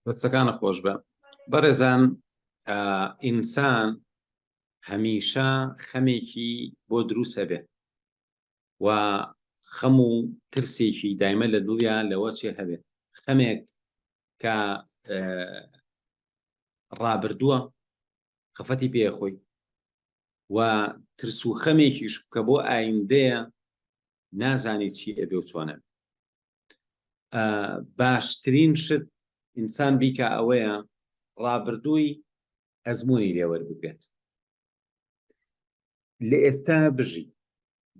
دەستەکانە خۆش بە بەڕێزان. ئینسان هەمیشە خەمێکی بۆ دروستە بێ و خەم و ترسێکی دایمە لە دڵیا لەوە چێ هەبێت خەمێک کە ڕابردووە خەفەتی پێخۆی و ترس و خەمێکیش بکە بۆ ئایندەیە نازانی چی ئەبێ و چۆنە. باشترین شت ئینسان بیکە ئەوەیە ڕابردووی ئەزمموی لێوەربگرێت، لە ئێستا بژی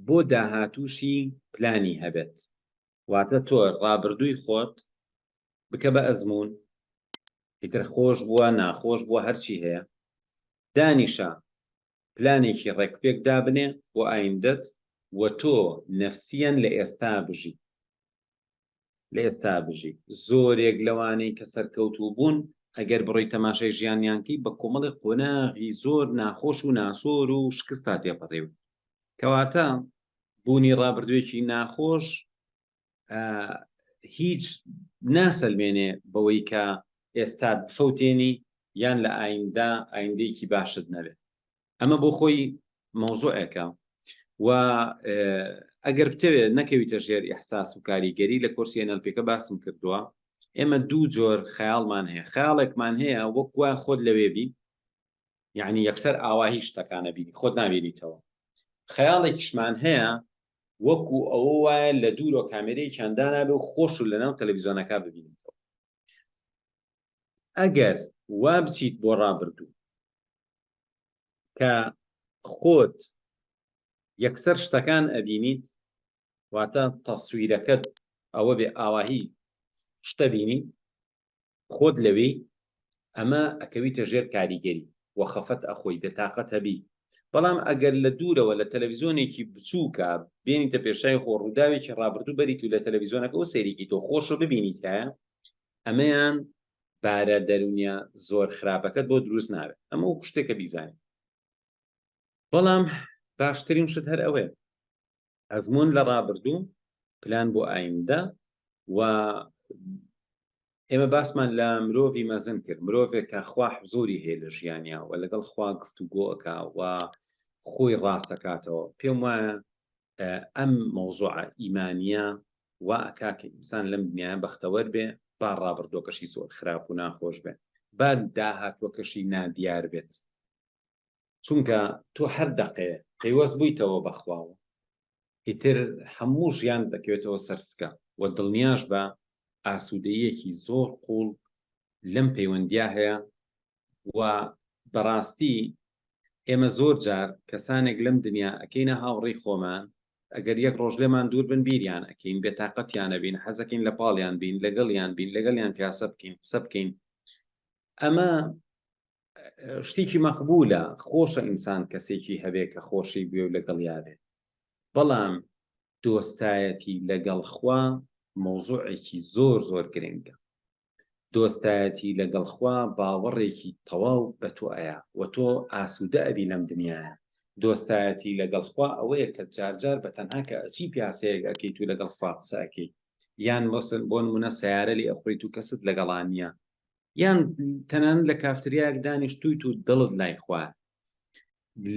بۆ داهاتووشی پلانی هەبێت. واتە تۆ ڕابردووی خۆت بکە بە ئەزممون، ئیتر خۆش بووە ناخۆش بووە هەرچی هەیە، دانیشە پلانێکی ڕێکپێک دابنێ بۆ ئایندەت و تۆ نەفسیەن لە ئێستا بژی. لە ئێستا بژی زۆرێک لەوانەی کە سەرکەوتوو بوون ئەگەر بڕۆی تەماشای ژیانیانکەی بە کۆمەڵی قۆناغی زۆر ناخۆش و ناسۆر و شکستا تێپەڕێوە، کەواتە بوونی ڕابردوویەکی ناخۆش هیچ ناسەلمێنێ بەوەی کە ئێستا بفەوتێنی یان لە ئایندەیەکی باشت نەبێت. ئەمە بۆ خۆی مەوزوعێکە و ئەگەر بتەوێت نەکەویتە ژێر ئیحساس و کاریگەری لە کۆرسی NLP-کە باسم کردووە. ئێمە دوو جۆر خەیاڵمان هەیە. خەیاڵێکمان هەیە وەکوە خۆت لەوێ بی، یعنی یەکسەر ئاواهی شتەکانە بینی خۆت نابینیتەوە. خەیاڵێکیشمان هەیە وەکو ئەوە وایە لە دوورۆ کامێرەی چەندانە بێ و خۆش و لەناو تەلەڤیزۆنەکە ببینیتەوە. ئەگەر وا بچیت بۆ ڕابردوو کە خۆت یەکسەر شتەکان ئەبینیت، واتە تەسویرەکەت ئەوە بێ ئاواهی شتە بینیت خۆت لەوێی، ئەمە ئەکەویتە ژێر کاریگەری و خەفەت ئەخۆی بێتاقەت هەبی. بەڵام ئەگەر لە دوورەوە لە تەلەڤیزۆنێکی بچووکە بێنیتە پێشای خۆ ڕووداوێکی ڕابردوو بەریت و لە تەلەڤیزۆنەکە و سەیرێکی تۆ خۆشە ببینیت هەیە، ئەمەیان بارە دەرونیە زۆر خراپەکەت بۆ دروست نابێت. ئەمە و شتێکە بیزانێت. بەڵام باشترین شت هەر ئەوەیە ئەزممون لە ڕابردوو، پلان بۆ ئایندە. و ئێمە باسمان لە مرۆڤی مەزن کرد، مرۆڤێک کە خوا حزوری هەیە لە ژیانیا و لەگەڵ خوا گفتوگۆەکە و خۆی ڕاستەکاتەوە. پێم وایە ئەم مەوزوعە ئیمانیە وا ئەکا کە ئینسان لەم دنیایە بەختەوەر بێ، با ڕابردووەکەشی زۆر خراپ و ناخۆش بێ، با داهاتوەکەشی نادیار بێت. چونکە تۆ هەر دەقەیە پەیوەست بوویتەوە بەخواوە، ئیتر هەموو ژیان دەکەوێتەوە سەرسکە و دڵنیاش بە ئاسوودەیەکی زۆر قوڵ لەم پەیوەندیا هەیە. و بەڕاستی ئێمە زۆر جار کەسانێک لەم دنیا ئەکەینە هاوڕێی خۆمان، ئەگەر یەک ڕۆژ لێمان دوور بن بیریان ئەکەین، بێتاقەتیانە بین، حەزەکەین لە پاڵیان بین، لەگەڵیان بین، لەگەڵیان پیاسە بکەین، قسە بکەین. ئەمە شتێکی مەقبولە، خۆشە ئینسان کەسێکی هەبێ کە خۆشی بێ و لەگەڵ یابێ. بەڵام دۆستایەتی لەگەڵ خوا مەوزوعێکی زۆر زۆر گرنگە. دۆستایەتی لەگەڵ خوا باوەڕێکی تەواو بە تۆ ئەیە و تۆ ئاسوودە ئەبی لەم دنیاە. دۆستایەتی لەگەڵ خوا ئەوەیە کە جارجار بە تەنها کە ئەچی پیاسەیەک ئەکەیت و لەگەڵ خوا قسە ئەکەیت، یان مەسەڵەن بۆ نمونە سەیارە لێ ئەخۆیت و کەست لەگەڵان نییە، یان تەنانەت لە کافتریایەک دانیشتوویت و دڵت لای خوا.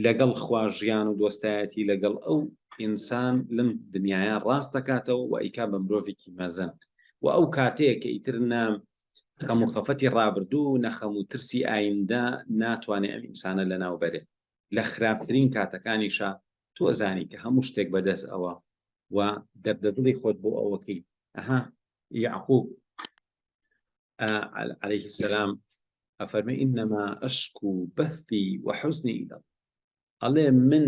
لەگەڵ خوا ژیان و دۆستایەتی لەگەڵ ئەو ئینسان لەم دنیاە ڕاست دەکاتەوە و ئەیکا بە مرۆڤێکی مەزن. و ئەو کاتەیە کە ئیتر خەم و خەفەتی ڕابردوو نەخەم و ترسی ئایندە ناتوانێت ئەم ئینسانە لەناو بەرێت. لە خراپترین کاتەکانیشە تۆ زانی کە هەموو شتێک بەدەست ئەوە و دەردەدڵی خۆت بۆ ئەوەکەی. یعقوب عليه السلام ئەفەرمێ ئینەما ئەشکو بەثی وحوزنی ئیلە الله. ئەڵێ من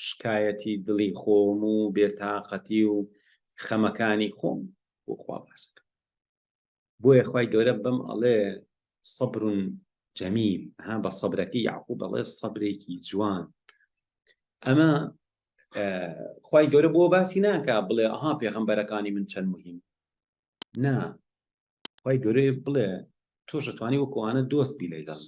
شکایەتی دڵی خۆم و بێتاقەتی و خەمەکانی خۆم بۆ خوا باسەکە. بۆیە خوای گەورە بەم ئەڵێ سەبر جەمیل، بە سەبرەکەی یعقوب ئەڵێ سەبرێکی جوان. ئەمە خوای گەورە بۆ باسی ناکا بڵێ پێغەمبەرەکانی من چەند مهم. نا، خوای گەورە بڵێ تۆش دەتوانی وەکوانە دۆست بی لەگەڵ،